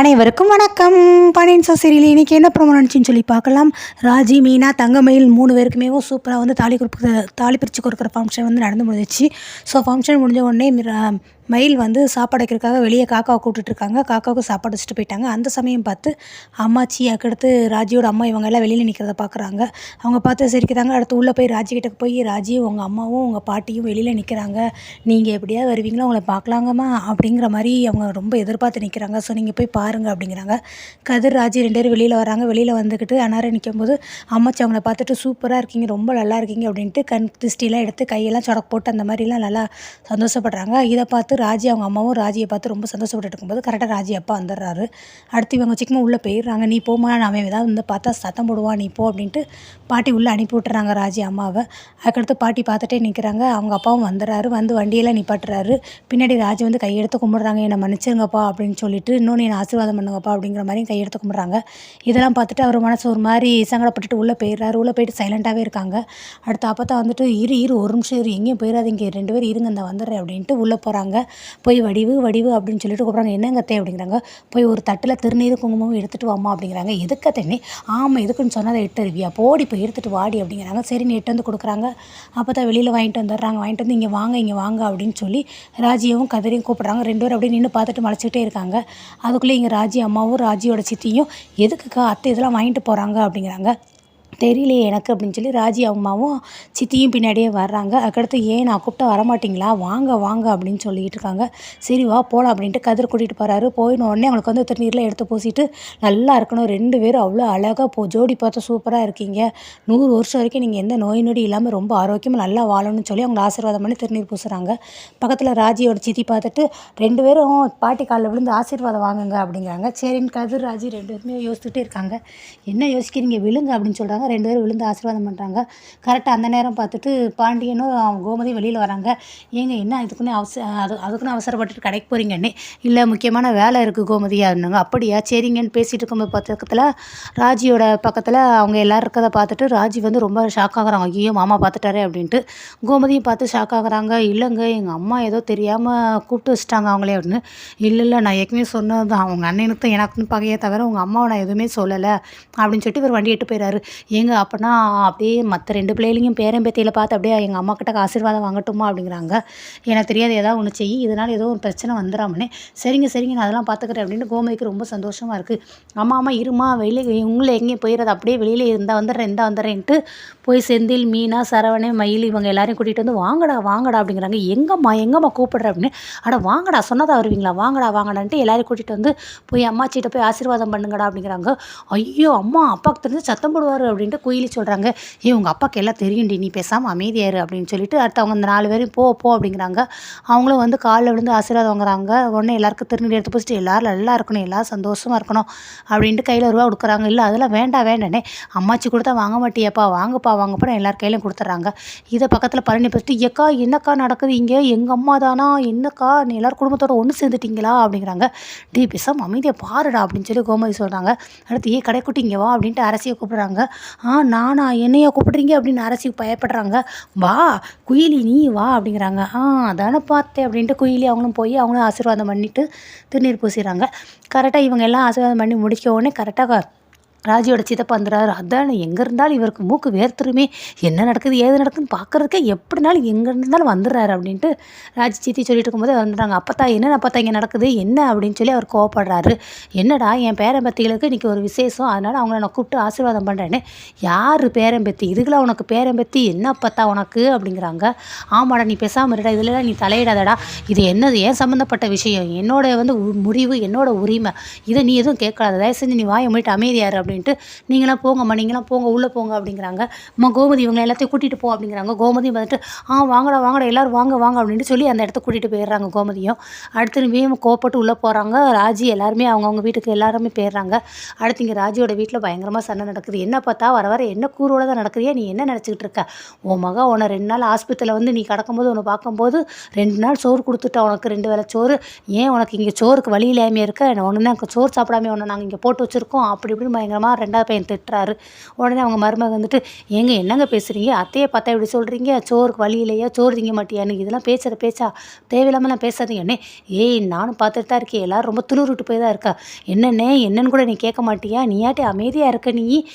அனைவருக்கும் வணக்கம். Pandian stores serial இன்றைக்கி என்ன ப்ரோமோ நடந்துச்சுன்னு சொல்லி பார்க்கலாம். ராஜி, மீனா, தங்கமயில் 3 பேருக்குமே சூப்பராக தாலி பிரித்து கொடுக்குற ஃபங்க்ஷன் நடந்து முடிஞ்சிச்சு. ஸோ ஃபங்க்ஷன் முடிஞ்ச உடனே மயில் சாப்பாடு வைக்கிறதுக்காக வெளியே காக்காவை கூப்பிட்டுருக்காங்க. காக்காவுக்கு சாப்பாடு வச்சுட்டு போயிட்டாங்க. அந்த சமயம் பார்த்து அம்மாச்சி, அதுக்கடுத்து ராஜியோட அம்மா இவங்க எல்லாம் வெளியில் நிற்கிறத பார்க்குறாங்க. அவங்க பார்த்து சிரிக்கிறாங்க. அடுத்து உள்ளே போய் ராஜிக்கிட்ட போய், ராஜி உங்கள் அம்மாவும் உங்கள் பாட்டியும் வெளியில் நிற்கிறாங்க, நீங்கள் எப்படியாவது வருவீங்களோ உங்களை பார்க்கலாங்கம்மா அப்படிங்கிற மாதிரி அவங்க ரொம்ப எதிர்பார்த்து நிற்கிறாங்க. ஸோ நீங்கள் போய் பாருங்கள் அப்படிங்கிறாங்க. கதிர், ராஜி 2 பேரும் வெளியில் வராங்க. வெளியில் வந்துக்கிட்டு அன்னாரம் நிற்கும்போது அம்மாச்சி அவங்கள பார்த்துட்டு சூப்பராக இருக்கீங்க, ரொம்ப நல்லா இருக்கீங்க அப்படின்ட்டு கண் திருஷ்டிலாம் எடுத்து கையெல்லாம் சொடக்கு போட்டு அந்த மாதிரிலாம் நல்லா சந்தோஷப்படுறாங்க. இதை பார்த்து ராஜி அவங்க அம்மாவும் ராஜியை பார்த்து ரொம்ப சந்தோஷப்பட்டு இருக்கும்போது கரெக்டாக ராஜி அப்பா வந்துடுறாரு. அடுத்து இவங்க சிக்கமாக உள்ளே போயிடுறாங்க. நீ போமா, நான் ஏதாவது பார்த்தா சத்தம் போடுவான், நீ போ அப்படின்ட்டு பாட்டி உள்ளே அனுப்பி விட்டுறாங்க ராஜி அம்மாவை. அதுக்கடுத்து பாட்டி பார்த்துட்டே நிற்கிறாங்க. அவங்க அப்பாவும் வந்துடுறாரு. வண்டியெல்லாம் நிப்பாட்டுறாரு. பின்னாடி ராஜி கையெடுத்து கும்பிட்றாங்க, என்னை மன்னிச்சிருங்கப்பா அப்படின்னு சொல்லிட்டு, இன்னொன்று என்னை ஆசீர்வாதம் பண்ணுங்கப்பா அப்படிங்கிற மாதிரியும் கையெடுத்து கும்பிட்றாங்க. இதெல்லாம் பார்த்துட்டு அவர் மனசு ஒரு மாதிரி சங்கடப்பட்டுட்டு உள்ளே போயிடுறாரு. உள்ளே போயிட்டு சைலண்ட்டாகவே இருக்காங்க. அடுத்து அப்போ தான் இரு ஒரு நிமிஷம் இரு, எங்கேயும் போயிடாதீங்க, 2 பேர் இருங்க, இந்த வந்துடுறேன் அப்படின்ட்டு உள்ளே போகிறாங்க. போய் வடிவு அப்படின்னு சொல்லிட்டு கூப்பிட்றாங்க. என்னங்கத்தே அப்படிங்கிறாங்க. போய் ஒரு தட்டில் திருநீர் குங்குமம் எடுத்துகிட்டு வாமா அப்படிங்கிறாங்க. எதுக்கத்தேனே? ஆமாம், எதுக்குன்னு சொன்னால் அதை எடுத்துருவியா, போடி போய் எடுத்துகிட்டு வாடி அப்படிங்கிறாங்க. சரின்னு எட்டு கொடுக்குறாங்க. அப்போ தான் வெளியில் வாங்கிட்டு வந்துடுறாங்க. வாங்கிட்டு வந்து இங்கே வாங்க அப்படின்னு சொல்லி ராஜியவும் கதிரையும் கூப்பிட்றாங்க. 2 பேரும் அப்படியே நின்று பார்த்துட்டு மலைச்சிக்கிட்டே இருக்காங்க. அதுக்குள்ளே இங்கே ராஜி அம்மாவும் ராஜியோட சித்தியும் எதுக்குக்கா அத்தை இதெல்லாம் வாங்கிட்டு போகிறாங்க அப்படிங்கிறாங்க. தெரியலையே எனக்கு அப்படின்னு சொல்லி ராஜி அம்மாவும் சித்தியும் பின்னாடியே வர்றாங்க. அதுக்கடுத்து ஏன் நான் கூப்பிட்டா வரமாட்டிங்களா, வாங்க அப்படின்னு சொல்லிகிட்டு இருக்காங்க. சரி வா போகலாம் அப்படின்ட்டு கதிர் கூட்டிகிட்டு போகிறாரு. போயின உடனே அவங்களுக்கு திருநீரில் எடுத்து பூசிட்டு நல்லா இருக்கணும், 2 பேரும் அவ்வளோ அழகாக ஜோடி பார்த்து சூப்பராக இருக்கீங்க, 100 வருஷம் வரைக்கும் நீங்கள் எந்த நோய் நொடி இல்லாமல் ரொம்ப ஆரோக்கியமாக நல்லா வாழணும்னு சொல்லி அவங்களை ஆசீர்வாதம் பண்ணி திருநீர் பூசுகிறாங்க. பக்கத்தில் ராஜியோட சித்தி பார்த்துட்டு 2 பேரும் பாட்டி காலில் விழுந்து ஆசீர்வாதம் வாங்குங்க அப்படிங்கிறாங்க. சரின்னு கதிர் ராஜி 2 பேருமே யோசிச்சுட்டே இருக்காங்க. என்ன யோசிக்கிறீங்க, விழுங்க அப்படின்னு சொல்கிறாங்க. 2 பேரும் விழுந்து ஆசீர்வாதம் பண்ணுறாங்க. கரெக்டாக அந்த நேரம் பார்த்துட்டு பாண்டியனும் கோமதியும் வெளியில் வராங்க. ஏங்க என்ன அதுக்குன்னு அவசரப்பட்டுட்டு கடைக்கு போகிறீங்கன்னே. இல்லை முக்கியமான வேலை இருக்குது கோமதியா இருந்தாங்க. அப்படியா, சரிங்கன்னு பேசிகிட்டு இருக்கும்போது பக்கத்தில் ராஜியோட பக்கத்தில் அவங்க எல்லோரும் இருக்கிறத பார்த்துட்டு ராஜி ரொம்ப ஷாக் ஆகுறாங்க. ஐயோ மாமா பார்த்துட்டாரே அப்படின்ட்டு. கோமதியும் பார்த்து ஷாக் ஆகுறாங்க. இல்லைங்க, எங்கள் அம்மா ஏதோ தெரியாமல் கூப்பிட்டு வச்சுட்டாங்க அவங்களே அப்படின்னு. இல்லை நான் ஏற்கனவே சொன்னது தான், அவங்க அண்ணனுக்கு தான் எனக்குன்னு பகையே தவிர உங்கள் அம்மாவை நான் எதுவுமே சொல்லலை அப்படின்னு சொல்லிட்டு இவர் வண்டி எட்டு போயிறாரு. ஏங்க அப்போனா அப்படியே மற்ற 2 பிள்ளைகளையும் பேரம்பேத்தியில் பார்த்து அப்படியே எங்கள் அம்மா கிட்ட ஆசீர்வாதம் வாங்கட்டுமா அப்படிங்கிறாங்க. எனக்கு தெரியாது, ஏதாவது ஒன்று செய்யி, இதனால் ஏதோ ஒரு பிரச்சனை வந்துடாமனே. சரிங்க நான் அதெல்லாம் பார்த்துக்கிறேன் அப்படின்னு கோமதிக்கு ரொம்ப சந்தோஷமாக இருக்குது. அம்மா இருமா, வெளியே உங்களை எங்கேயும் போயிடுறது, அப்படியே வெளியில் வந்துடுறேன்ட்டு போய் செந்தில், மீனா, சரவணே, மயில் இவங்க எல்லாரையும் கூட்டிகிட்டு வந்து வாங்கடா அப்படிங்கிறாங்க. எங்கம்மா கூப்பிடுற அப்படின்னு. அட வாங்கடா, சொன்னதாக வருவீங்களா, வாங்கடான்ட்டு எல்லாரையும் கூட்டிகிட்டு வந்து போய் அம்மாச்சிட்ட போய் ஆசீர்வாதம் பண்ணுங்கடா அப்படிங்கிறாங்க. ஐயோ அம்மா அப்பாவுக்கு தெரிஞ்சு சத்தம் போடுவார் அப்படின்ட்டு குயிலி சொல்கிறாங்க. உங்கள் அப்பாவுக்கு எல்லாம் தெரியும்டி, நீ பேசாமல் அமைதியாரு அப்படின்னு சொல்லிட்டு அடுத்து அவங்க அந்த 4 பேரும் போ அப்படிங்கிறாங்க. அவங்களும் காலில் விழுந்து ஆசீர்வாதம் வாங்குறாங்க. உடனே எல்லாருக்கும் திருநீர் எடுத்து போச்சுட்டு எல்லோரும் நல்லா இருக்கணும், எல்லோரும் சந்தோஷமாக இருக்கணும் அப்படின்ட்டு கையில் ரூபா கொடுக்குறாங்க. இல்லை அதெல்லாம் வேண்டானே, அம்மாச்சி கொடுத்தா வாங்க மாட்டியாப்பா, வாங்கப்பா எல்லார் கையிலையும் கொடுத்துட்றாங்க. இதை பக்கத்தில் பழனி பார்த்துட்டு, ஏக்கா என்னக்கா நடக்குது இங்கே, எங்கள் அம்மா தானா என்னக்கா, நீ எல்லோரும் குடும்பத்தோடு ஒன்று சேர்ந்துட்டிங்களா அப்படிங்கிறாங்க. பேசாமல் அமைதியாக பாருடா அப்படின்னு சொல்லி கோமதி சொல்கிறாங்க. அடுத்து கடைக்குட்டி இங்கே வா அப்படின்ட்டு அரசியை கூப்பிட்றாங்க. நானா, என்னையா கூப்பிட்றீங்க அப்படின்னு அரசி பயப்படுறாங்க. வா குயிலி நீ வா அப்படிங்கிறாங்க. அதானே பார்த்தேன் அப்படின்ட்டு குயிலி அவங்களும் போய் அவங்களும் ஆசீர்வாதம் பண்ணிவிட்டு திருநீர் பூசிடுறாங்க. கரெக்டாக இவங்க எல்லாம் ஆசீர்வாதம் பண்ணி முடிக்க உடனே கரெக்டாக ராஜியோட சித்தப்பா வந்துடுறாரு. அதான் எங்கே இருந்தாலும் இவருக்கு மூக்கு வேர்த்துருமே, என்ன நடக்குது ஏது நடக்குதுன்னு பார்க்குறதுக்கே எப்படினாலும் எங்கே இருந்தாலும் வந்துடுறாரு அப்படின்ட்டு ராஜி சித்தி சொல்லிட்டு இருக்கும்போது வந்துடுறாங்க. அப்பத்தா இங்கே நடக்குது என்ன அப்படின்னு சொல்லி அவர் கோவப்படுறாரு. என்னடா என் பேரம்பத்திகளுக்கு இன்றைக்கி ஒரு விசேஷம், அதனால் அவங்கள நான் கூப்பிட்டு ஆசீர்வாதம் பண்ணுறேன்னு. யார் பேரம்பத்தி, இதுக்கெல்லாம் உனக்கு பேரம்பத்தி என்ன அப்பத்தா உனக்கு அப்படிங்கிறாங்க. ஆமாடா நீ பேசாமல் இருடா, இதுலலாம் நீ தலையிடாதடா, இது என்னது ஏன் சம்மந்தப்பட்ட விஷயம், என்னோட முடிவு, என்னோட உரிமை, இதை நீ எதுவும் கேட்காத, தயவு செஞ்சு நீ வாயை மூடிட்டு அமைதியாரு அப்படின்ட்டு. நீங்களாம் போங்க உள்ளே போங்க அப்படிங்கிறாங்க. கோமதி இவங்க எல்லாத்தையும் கூட்டிகிட்டு போ அப்படிங்கிறாங்க. கோமதியும் பார்த்துட்டு வாங்கடா எல்லோரும் வாங்க அப்படின்ட்டு சொல்லி அந்த இடத்த கூட்டிகிட்டு போயிடுறாங்க. கோமதியும் அடுத்து கோப்பட்டு உள்ளே போகிறாங்க. ராஜி எல்லாருமே அவங்கவுங்க வீட்டுக்கு எல்லாருமே போயிடுறாங்க. அடுத்து இங்கே ராஜியோட வீட்டில் பயங்கரமாக சண்டை நடக்குது. என்ன பார்த்தா வர என்ன கூரோட தான் நடக்குறியா, நீ என்ன நினச்சிக்கிட்டு இருக்க, உன் மகா உன்னை 2 நாள் ஆஸ்பத்திரியில் நீ கிடக்கும்போது உன்னை பார்க்கும்போது 2 நாள் சோறு கொடுத்துட்டா, உனக்கு 2 வேளை சோறு, ஏன் உனக்கு இங்கே சோறுக்கு வழி இல்லாமல் இருக்க, ஒன்று தான் சோறு சாப்பிடாமே உன்னை நாங்கள் இங்கே போட்டு வச்சுருக்கோம் அப்படி இப்படின்னு பயங்கரமாக அப்படிங்கிறமா 2வது பையன் திட்டுறாரு. உடனே அவங்க மருமக வந்துட்டு, ஏங்க என்னங்க பேசுகிறீங்க, அத்தையை பார்த்தா இப்படி சொல்கிறீங்க, சோறுக்கு வழி இல்லையா, சோறு திங்க மாட்டியான்னு, இதெல்லாம் பேசுகிற பேச்சா, தேவையில்லாமலாம் பேசாதீங்கண்ணே. ஏய் நானும் பார்த்துட்டு தான் இருக்கேன், எல்லோரும் ரொம்ப துளுருட்டு போய் தான் இருக்கா, என்னண்ணே என்னன்னு கூட நீ கேட்க மாட்டியா, நீயாட்டி அமைதியாக இருக்க, நீ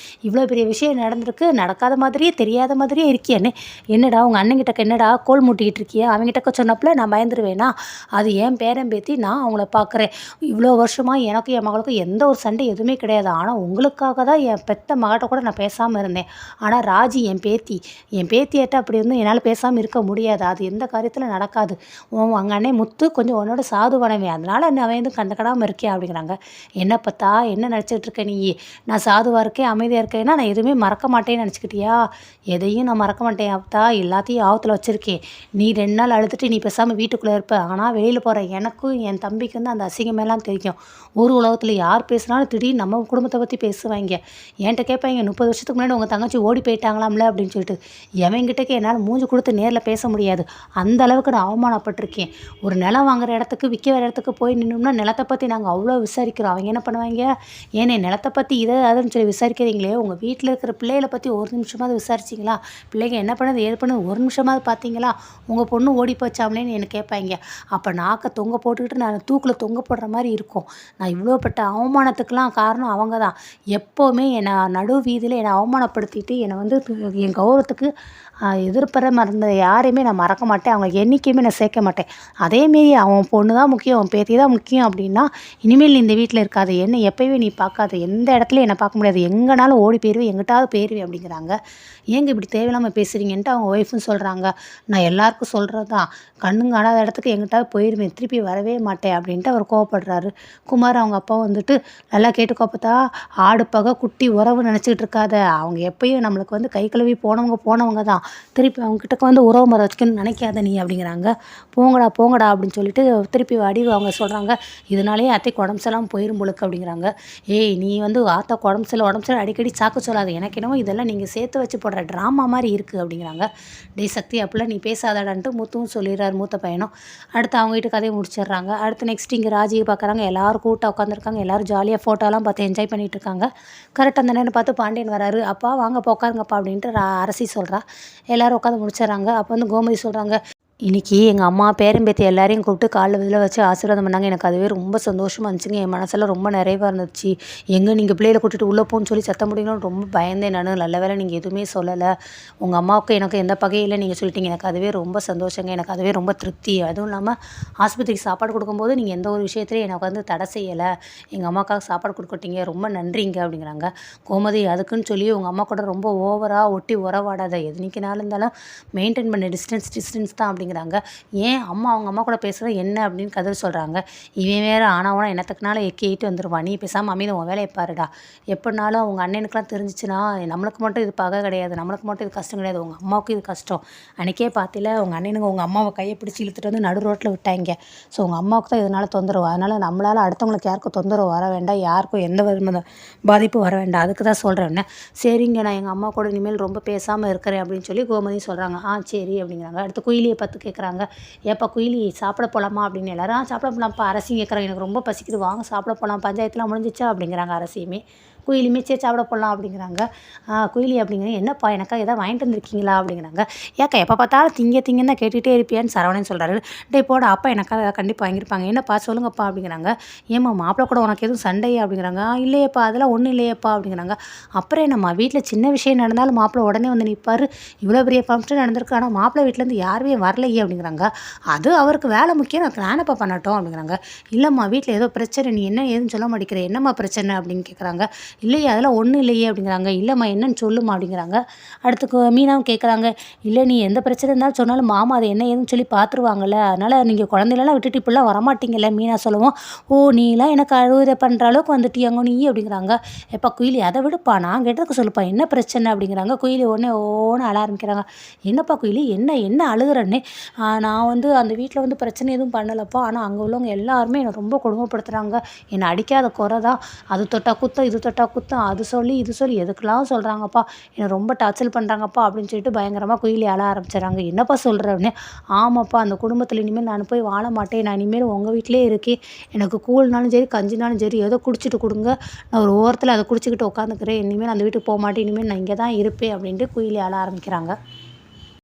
இவ்வளோ பெரிய விஷயம் நடந்திருக்கு, நடக்காத மாதிரியே தெரியாத மாதிரியே இருக்கியாண்ணே, என்னடா உங்கள் அண்ணங்கிட்ட என்னடா கோல் மூட்டிக்கிட்டு இருக்கியா, அவங்ககிட்ட சொன்னப்பல நான் பயந்துருவேனா, அது என் பேரன் பேத்தி, நான் அவங்கள பார்க்குறேன், இவ்வளோ வருஷமாக எனக்கும் என் மகளுக்கும் எந்த ஒரு சண்டை எதுவுமே கிடையாது, ஆனால் உங்களுக்காக தான் என் பெத்த மகட்ட கூட நான் பேசாமல் இருந்தேன், ஆனால் ராஜி என் பேத்தியாட்ட அப்படி வந்து என்னால் பேசாமல் இருக்க முடியாது, அது எந்த காரியத்தில் நடக்காது, உங்கள் அண்ணன் முத்து கொஞ்சம் உன்னோட சாதுவானவன், அதனால் அவன் வந்து கண்டுக்கடாமல் இருக்கேன் அப்படிங்கிறாங்க. என்ன பார்த்தா என்ன நினச்சிக்கிட்டு இருக்க நீ, நான் சாதுவாக இருக்கேன் அமைதியாக இருக்கேன்னா நான் எதுவுமே மறக்க மாட்டேன்னு நினச்சிக்கிட்டியா, எதையும் நான் மறக்க மாட்டேன் அப்பத்தா, எல்லாத்தையும் ஆபத்தில் வச்சுருக்கேன், நீ 2 நாள் அழுதுட்டு நீ பேசாமல் வீட்டுக்குள்ளே இருப்ப, ஆனால் வெளியில் போகிற எனக்கும் என் தம்பிக்கு வந்து அந்த அசிங்கமெல்லாம் தெரியும், ஒரு உலகத்தில் யார் பேசுனாலும் திடீர்னு நம்ம குடும்பத்தை பற்றி பேசுவாங்க, என்கிட்ட கேட்பாங்க 30 வருஷத்துக்கு முன்னாடி உங்கள் தங்கச்சி ஓடி போயிட்டாங்களாம்ல அப்படின்னு சொல்லிட்டு, எவங்கிட்டக்கு என்னால் மூஞ்சி கொடுத்து நேரில் பேச முடியாது, அந்த அளவுக்கு நான் அவமானப்பட்டிருக்கேன், ஒரு நிலம் வாங்குற இடத்துக்கு விற்க வர இடத்துக்கு போய் நின்னோம்னா நிலத்தை பற்றி நாங்கள் அவ்வளோ விசாரிக்கிறோம், அவங்க என்ன பண்ணுவாங்க, ஏன்னே நிலத்தை பற்றி இதை அதுன்னு சொல்லி விசாரிக்கிறீங்களே, உங்கள் வீட்டில் இருக்கிற பிள்ளைகளை பற்றி ஒரு நிமிஷமாவது விசாரிச்சிங்களா, பிள்ளைங்க என்ன பண்ணுது ஏது பண்ணுது ஒரு நிமிஷமாவது பார்த்தீங்களா, உங்கள் பொண்ணு ஓடி போச்சாமலேன்னு எனக்கு கேட்பாங்க, அப்போ நாக்கை தொங்க போட்டுக்கிட்டு நான் தூக்கில் தொங்க போடுற மாதிரி இருக்கும், நான் இவ்வளோப்பட்ட அவமானத்துக்கெலாம் காரணம் அவங்க தான், எப்போவுமே என்னை நடு வீதியில் என்னை அவமானப்படுத்திட்டு என்னை வந்து என் கௌரவத்துக்கு எதிர்ப்புற மறந்த யாரையுமே நான் மறக்க மாட்டேன், அவங்களுக்கு என்றைக்குமே நான் சேர்க்க மாட்டேன், அதேமாரி அவன் பொண்ணு தான் முக்கியம், அவன் பேத்தி தான் முக்கியம் அப்படின்னா இனிமேல் நீ இந்த வீட்டில் இருக்காது, என்னை எப்போயுமே நீ பார்க்காத, எந்த இடத்துலையும் என்னை பார்க்க முடியாது, எங்கேனாலும் ஓடி போயிடுவேன், எங்கிட்டாவது போயிடுவேன் அப்படிங்கிறாங்க. ஏங்க இப்படி தேவையில்லாமல் பேசுகிறீங்கன்ட்டு அவங்க ஒய்ஃபும் சொல்கிறாங்க. நான் எல்லாருக்கும் சொல்கிறது தான், கண்ணும் காணாத இடத்துக்கு எங்கிட்டாவது போயிடுவேன், திருப்பி வரவே மாட்டேன் அப்படின்ட்டு அவர் கோவப்படுறாரு. குமார் அவங்க அப்பா வந்துட்டு, நல்லா கேட்டுக்கோப்பத்தா, ஆடு பகை குட்டி உறவு நினச்சிக்கிட்டு இருக்காத, அவங்க எப்பயும் நம்மளுக்கு வந்து கை கழுவி போனவங்க தான், திருப்பி அவங்ககிட்ட வந்து உறவு முறை வச்சுக்கணும்னு நினைக்காத நீ அப்படிங்கிறாங்க. போங்கடா அப்படின்னு சொல்லிட்டு திருப்பி அவங்க சொல்கிறாங்க, இதனாலேயே அத்தைக்கு உடம்பு சரியில்லாமல் போயிடும் பொழுக்கு அப்படிங்கிறாங்க. ஏய் நீ வந்து ஆத்தாக்கு உடம்பு சரியில்லை அடிக்கடி சாக்கு சொல்லாது, எனக்கு என்னமோ இதெல்லாம் நீங்கள் சேர்த்து வச்சு போடுற ட்ராமா மாதிரி இருக்குது அப்படிங்கிறாங்க. டேய் சக்தி அப்படிலாம் நீ பேசாதாடான்ட்டு முத்துவும் சொல்லிடுறாரு மூத்த பையனும். அடுத்து அவங்க வீட்டு கதையை முடிச்சிடுறாங்க. அடுத்து நெக்ஸ்ட் இங்கே ராஜியை பார்க்குறாங்க, எல்லோரும் கூட்டாக உட்காந்துருக்காங்க, எல்லோரும் ஜாலியாக ஃபோட்டோலாம் பார்த்து என்ஜாய் பண்ணிகிட்டு இருக்காங்க. கரெக்டாக அந்த நேரம் பார்த்து பாண்டியன் வராரு. அப்பா வாங்கப்பா உட்காருங்கப்பா அப்படின்ட்டு அரசி சொல்கிறா. எல்லோரும் உட்காந்து முடிச்சிடுறாங்க. அப்போ வந்து கோமதி சொல்கிறாங்க, இன்றைக்கி எங்கள் அம்மா பேரம்பேத்தி எல்லாரையும் கூப்பிட்டு காலைல இதில் வச்சு ஆசீர்வாதம் பண்ணாங்க, எனக்கு அதுவே ரொம்ப சந்தோஷமாக இருந்துச்சுங்க, என் மனசெல்லாம் ரொம்ப நிறைவாக இருந்துச்சு, எங்கே நீங்கள் பிள்ளைகளை கூட்டிகிட்டு உள்ளே போன்னு சொல்லி சத்தம் முடியணும்னு ரொம்ப பயந்தேன் நான், நல்ல வேளை நீங்கள் எதுவுமே சொல்லலை, உங்கள் அம்மாவுக்கு எனக்கு எந்த பகையில் நீங்கள் சொல்லிட்டீங்க, எனக்கு அதுவே ரொம்ப சந்தோஷங்க, எனக்கு அதுவே ரொம்ப திருப்தி, அதுவும் இல்லாமல் ஆஸ்பத்திரிக்கு சாப்பாடு கொடுக்கும்போது நீங்கள் எந்த ஒரு விஷயத்துலையும் எனக்கு வந்து தடை செய்யலை, எங்கள் அம்மாவுக்காக சாப்பாடு கொடுக்கட்டீங்க, ரொம்ப நன்றிங்க அப்படிங்கிறாங்க. கோமதி அதுக்குன்னு சொல்லி உங்கள் அம்மா கூட ரொம்ப ஓவராக ஒட்டி உறவாடாத, எதுனிக்கினாலும் இருந்தாலும் மெயின்டைன் பண்ண டிஸ்டன்ஸ் தான் அப்படிங்கிறாங்க. ஏன் அவங்க அம்மா கூட பேசுகிற என்ன அப்படின்னு கதை சொல்கிறாங்க. இவன் வேறு ஆனாவனா என்னத்துக்குனாலும் எக்கிட்டு வந்துடுவான், நீ பேசாமல் அமைதி உன் வேலையை பாருடா, எப்படினாலும் அவங்க அண்ணனுக்குலாம் தெரிஞ்சிச்சுன்னா நம்மளுக்கு மட்டும் இது பகை கிடையாது, நம்மளுக்கு மட்டும் இது கஷ்டம் கிடையாது, உங்கள் அம்மாவுக்கு இது கஷ்டம், அன்றைக்கே பார்த்தில உங்கள் அண்ணனுங்க உங்கள் அம்மாவை கையை பிடிச்சி இழுத்துட்டு வந்து நடு ரோட்டில் விட்டாங்க, ஸோ உங்கள் அம்மாவுக்கு தான் இதனால் தொந்தரவு, அதனால் நம்மளால் அடுத்தவங்களுக்கு யாருக்கும் தொந்தரவு வர வேண்டாம், யாருக்கும் எந்த விதமான பாதிப்பும் வர வேண்டாம், அதுக்கு தான் சொல்கிறேன்னு. சரிங்க நான் எங்கள் அம்மா கூட இனிமேல் ரொம்ப பேசாமல் இருக்கிறேன் அப்படின்னு சொல்லி கோமதி சொல்கிறாங்க. சரி அப்படிங்கிறாங்க. அடுத்து குயிலியை பார்த்து கேட்குறாங்க, ஏப்பா குயிலி சாப்பிட போகலாமா அப்படின்னு. எல்லாரும் சாப்பிட போகலாம்ப்பா. அரசியும் கேட்குறாங்க, எனக்கு ரொம்ப பசிக்குது வாங்க சாப்பிட போகலாம், பஞ்சாயத்துலாம் முடிஞ்சிச்சா அப்படிங்கிறாங்க அரசியுமே. குயிலியுமே சரி சாப்பிட போடலாம் அப்படிங்கிறாங்க. குயிலி அப்படிங்கிறாங்க, என்னப்பா எனக்கா எதாவது வாங்கிட்டு வந்திருக்கீங்களா அப்படிங்கிறாங்க. ஏக்கா எப்போ பார்த்தாலும் திங்கன்னு தான் கேட்டுகிட்டே இருப்பியான்னு சரவணன் சொல்கிறாரு. டே போட அப்பா எனக்காக கண்டிப்பாக வாங்கியிருப்பாங்க, என்னப்பா சொல்லுங்கப்பா அப்படிங்கிறாங்க. ஏம்மா மாப்பிள்ளை கூட உனக்கு எதுவும் சண்டையா அப்படிங்கிறாங்க. இல்லையப்பா அதெல்லாம் ஒன்றும் இல்லையப்பா அப்படிங்கிறாங்க. அப்புறம் என்னம்மா வீட்டில் சின்ன விஷயம் நடந்தாலும் மாப்பிள்ளை உடனே வந்து நிற்பார், இவ்வளோ பெரிய ஃபங்க்ஷன் நடந்திருக்கு, ஆனால் மாப்பிள்ளை வீட்டிலேருந்து யாருமே வரலையே அப்படிங்கிறாங்க. அது அவருக்கு வேலை முக்கியம், நான் நானப்பா பண்ணட்டும் அப்படிங்கிறாங்க. இல்லைம்மா வீட்டில் ஏதோ பிரச்சனை, நீ என்ன ஏதுன்னு சொல்ல மாட்டேங்கிற, என்னம்மா பிரச்சனை அப்படின்னு கேட்குறாங்க. இல்லையே அதெல்லாம் ஒன்றும் இல்லையே அப்படிங்கிறாங்க. இல்லைம்மா என்னன்னு சொல்லுமா அப்படிங்கிறாங்க. அடுத்து மீனாவும் கேட்குறாங்க, இல்லை நீ எந்த பிரச்சனை இருந்தாலும் சொன்னாலும் மாமா அதை என்ன ஏதுன்னு சொல்லி பார்த்துருவாங்கல்ல, அதனால் நீங்கள் குழந்தைகளெல்லாம் விட்டுட்டு இப்படிலாம் வரமாட்டீங்கல்ல. மீனா சொல்லுவோம், ஓ நீலாம் எனக்கு அழுவதை பண்ணுற அளவுக்கு வந்துட்டியாங்க நீ அப்படிங்கிறாங்க. எப்பா குயிலி அதை விடுப்பா, நான் கேட்டதுக்கு சொல்லுப்பா என்ன பிரச்சனை அப்படிங்கிறாங்க. குயிலி உடனே ஓன்னு அழ ஆரம்பிக்கிறாங்க. என்னப்பா குயிலி என்ன அழுகிறேன்னு, நான் வந்து அந்த வீட்டில் வந்து பிரச்சனை எதுவும் பண்ணலப்பா, ஆனால் அங்கே உள்ளவங்க எல்லாருமே என்னை ரொம்ப கொடுமைப்படுத்துகிறாங்க, என்னை அடிக்காத குறை தான், அது தொட்டா குத்தம் இது தொட்டா வெட்டுறா குத்தம் அது சொல்லி இது சொல்லி எதுக்கெல்லாம் சொல்கிறாங்கப்பா, என்னை ரொம்ப டார்ச்சர் பண்ணுறாங்கப்பா அப்படின்னு சொல்லிட்டு பயங்கரமாக குயிலி அழ ஆரம்பிச்சிடுறாங்க. என்னப்பா சொல்கிற அப்படின்னு. ஆமாப்பா, அந்த குடும்பத்தில் இனிமேல் நான் போய் வாழ மாட்டேன், நான் இனிமேல் உங்கள் வீட்டிலே இருக்கேன், எனக்கு கூழ்னாலும் சரி கஞ்சினாலும் சரி ஏதோ குடிச்சிட்டு கொடுங்க, நான் ஒரு ஓரத்தில் அதை குடிச்சிக்கிட்டு உட்காந்துக்கிறேன், இனிமேல் அந்த வீட்டுக்கு போக மாட்டேன், இனிமேல் நான் இங்கே தான் இருப்பேன் அப்படின்ட்டு குயிலி அழ ஆரம்பிக்கிறாங்க.